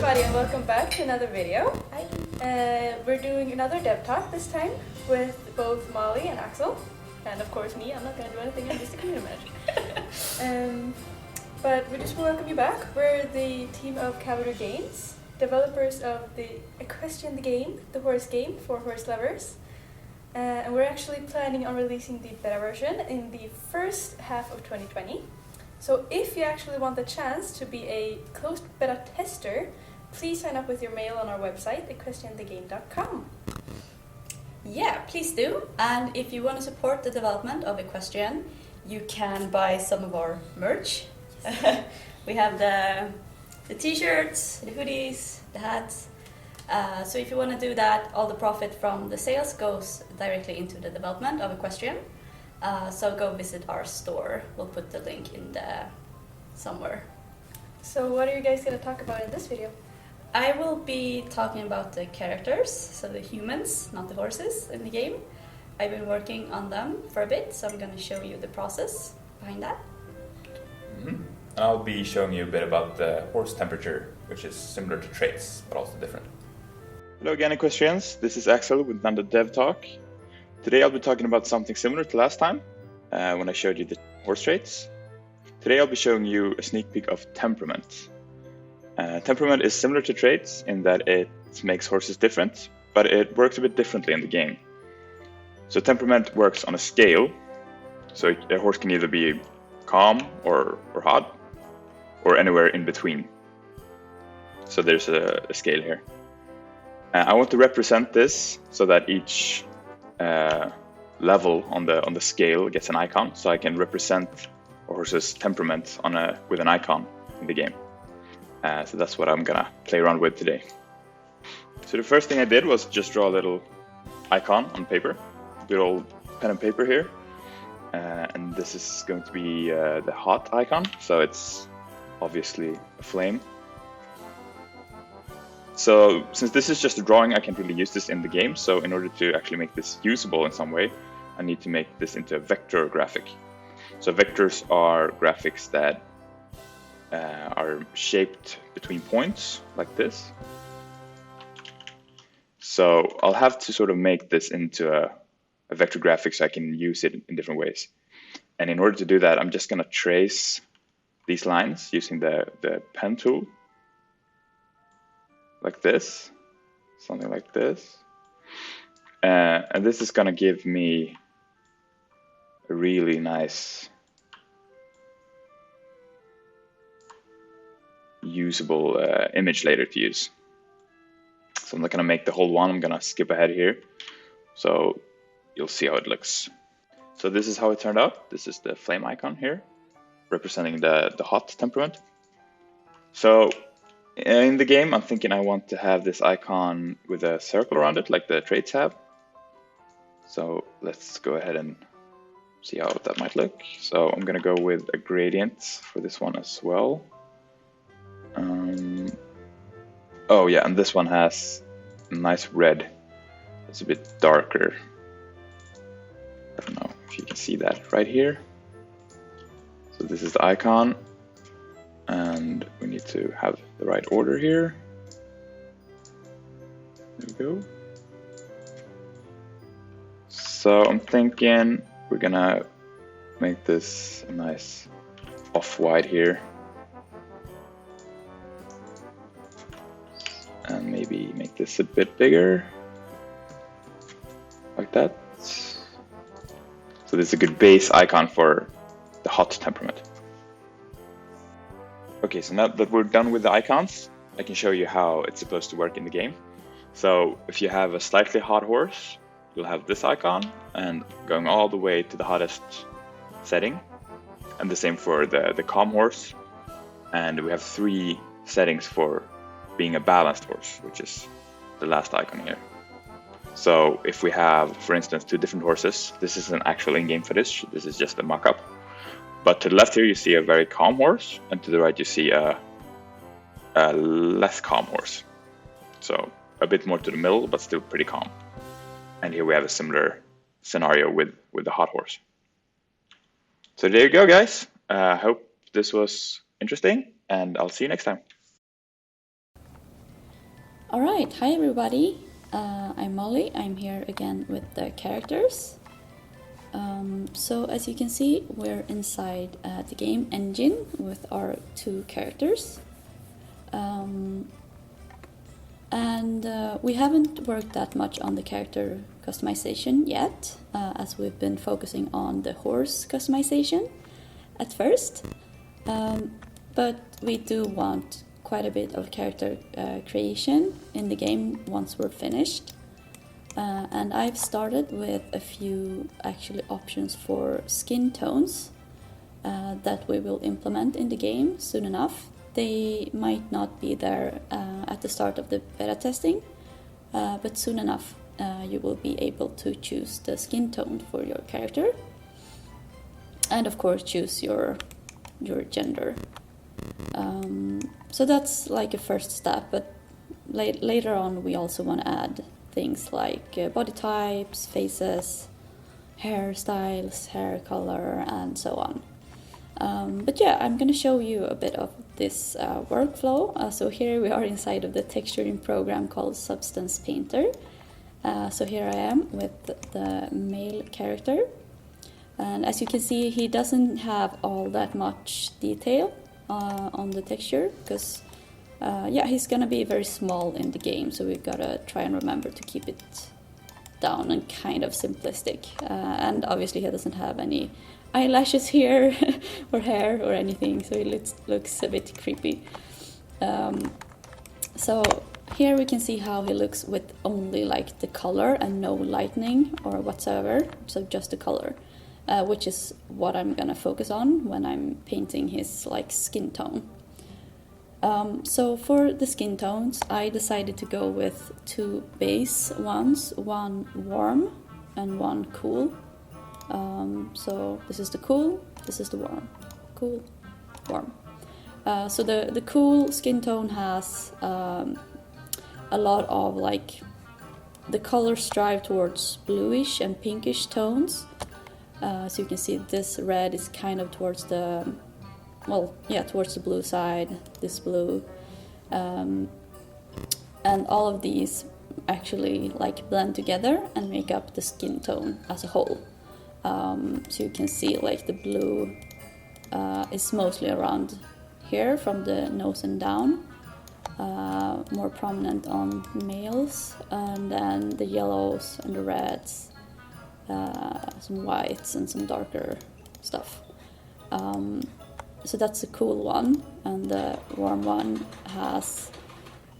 everybody and welcome back to another video. Hi. We're doing another dev talk this time with both Molly and Axel. And of course me, I'm not going to do anything, I'm just a community manager. But we just want to welcome you back. We're the team of Cavalry Games, developers of the Equestrian the Game, the horse game for horse lovers. And we're actually planning on releasing the beta version in the first half of 2020. So if you actually want the chance to be a closed beta tester, please sign up with your mail on our website, equestrianthegame.com. Yeah, please do. And if you want to support the development of Equestrian, you can buy some of our merch. We have the t-shirts, the hoodies, the hats. So if you want to do that, all the profit from the sales goes directly into the development of Equestrian. So go visit our store. We'll put the link in somewhere. So what are you guys going to talk about in this video? I will be talking about the characters, so the humans, not the horses in the game. I've been working on them for a bit, so I'm going to show you the process behind that. And I'll be showing you a bit about the horse temperature, which is similar to traits, but also different. Hello again, Equestrians. This is Axel with another Dev Talk. Today I'll be talking about something similar to last time, when I showed you the horse traits. Today I'll be showing you a sneak peek of Temperament. Temperament is similar to traits in that it makes horses different, but it works a bit differently in the game. So Temperament works on a scale, so a horse can either be calm or hot, or anywhere in between. So there's a scale here. I want to represent this so that each level on the scale gets an icon, so I can represent a horse's temperament with an icon in the game. So that's what I'm gonna play around with today. So the first thing I did was just draw a little icon on paper, good old pen and paper here, and this is going to be the hot icon, so it's obviously a flame. So since this is just a drawing, I can't really use this in the game. So in order to actually make this usable in some way, I need to make this into a vector graphic. So vectors are graphics that are shaped between points like this. So I'll have to sort of make this into a vector graphic so I can use it in different ways. And in order to do that, I'm just going to trace these lines using the pen tool. Like this, something like this. And this is going to give me a really nice, usable image later to use. So I'm not going to make the whole one, I'm going to skip ahead here. So you'll see how it looks. So this is how it turned out. This is the flame icon here, representing the hot temperament. So in the game, I'm thinking I want to have this icon with a circle around it, like the traits have. So let's go ahead and see how that might look. So I'm going to go with a gradient for this one as well. Oh yeah, and this one has a nice red. It's a bit darker. I don't know if you can see that right here. So this is the icon. And we need to have the right order here. There we go. So I'm thinking we're gonna make this a nice off-white here. And maybe make this a bit bigger. Like that. So this is a good base icon for the hot temperament. Okay, so now that we're done with the icons, I can show you how it's supposed to work in the game. So if you have a slightly hot horse, you'll have this icon, and going all the way to the hottest setting. And the same for the calm horse. And we have 3 settings for being a balanced horse, which is the last icon here. So if we have, for instance, 2 different horses, this is an actual in-game footage, this is just a mock-up. But to the left here, you see a very calm horse, and to the right, you see a less calm horse. So a bit more to the middle, but still pretty calm. And here we have a similar scenario with the hot horse. So there you go, guys. I hope this was interesting, and I'll see you next time. All right, hi everybody. I'm Molly. I'm here again with the characters. So as you can see, we're inside the game engine with our 2 characters. And we haven't worked that much on the character customization yet, as we've been focusing on the horse customization at first. But we do want quite a bit of character creation in the game once we're finished. And I've started with a few actually options for skin tones that we will implement in the game soon enough. They might not be there at the start of the beta testing, but soon enough you will be able to choose the skin tone for your character. And of course choose your gender. So that's like a first step, but later on we also want to add things like body types, faces, hairstyles, hair color, and so on. But yeah, I'm going to show you a bit of this workflow. So here we are inside of the texturing program called Substance Painter. So here I am with the male character. And as you can see, he doesn't have all that much detail on the texture because he's gonna be very small in the game, so we've gotta try and remember to keep it down and kind of simplistic. And obviously he doesn't have any eyelashes here or hair or anything, so it looks a bit creepy. So here we can see how he looks with only like the color and no lightning or whatsoever, so just the color. Which is what I'm gonna focus on when I'm painting his like skin tone. So for the skin tones, I decided to go with 2 base ones, one warm and one cool. So this is the cool, this is the warm. Cool, warm. So the cool skin tone has a lot of like the colors strive towards bluish and pinkish tones. So you can see this red is kind of towards the, towards the blue side, this blue. And all of these actually like blend together and make up the skin tone as a whole. So you can see like the blue is mostly around here from the nose and down, more prominent on males, and then the yellows and the reds. Some whites and some darker stuff. So that's the cool one, and the warm one has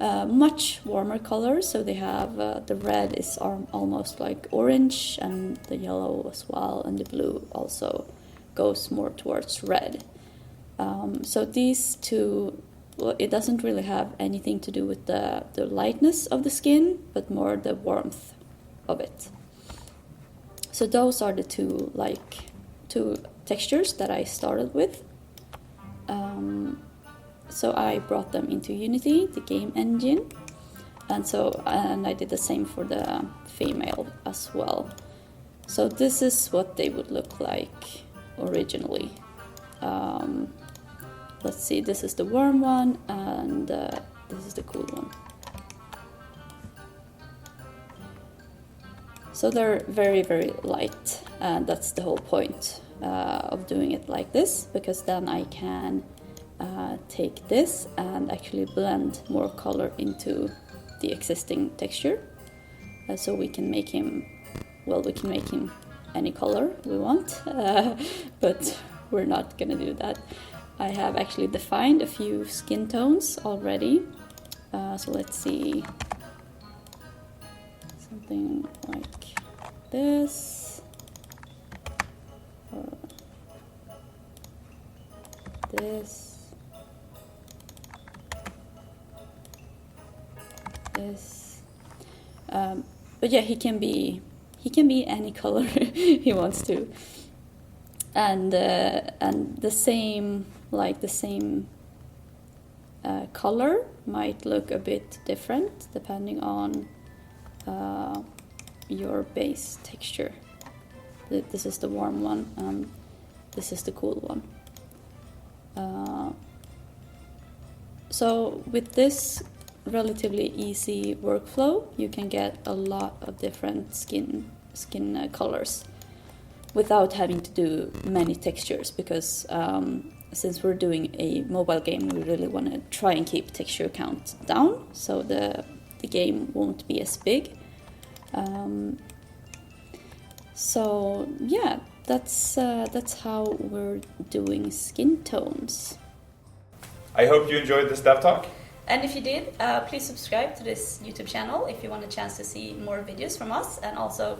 much warmer colors. So they have the red is almost like orange, and the yellow as well, and the blue also goes more towards red. So these 2, well, it doesn't really have anything to do with the lightness of the skin, but more the warmth of it. So those are the 2 textures that I started with. So I brought them into Unity, the game engine, and I did the same for the female as well. So this is what they would look like originally. Let's see, this is the warm one, and this is the cool one. So they're very, very light, and that's the whole point of doing it like this, because then I can take this and actually blend more color into the existing texture. So we can make him any color we want, but we're not gonna do that. I have actually defined a few skin tones already. So let's see. Something like this, or this, this. But yeah, he can be any color he wants to, and the same color might look a bit different depending on your base texture. This is the warm one, and this is the cool one. So with this relatively easy workflow. You can get a lot of different skin colors without having to do many textures, because since we're doing a mobile game, we really want to try and keep texture count down, so the game won't be as big. So yeah, that's how we're doing skin tones. I hope you enjoyed this dev talk. And if you did, please subscribe to this YouTube channel if you want a chance to see more videos from us. And also,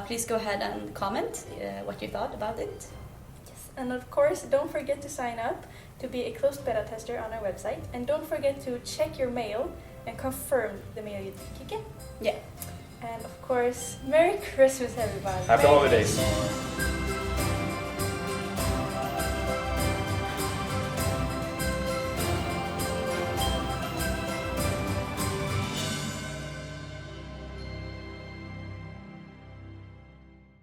please go ahead and comment what you thought about it. Yes. And of course, don't forget to sign up to be a closed beta tester on our website. And don't forget to check your mail and confirm the mail you get. Yeah. And of course, Merry Christmas, everybody. Happy holidays.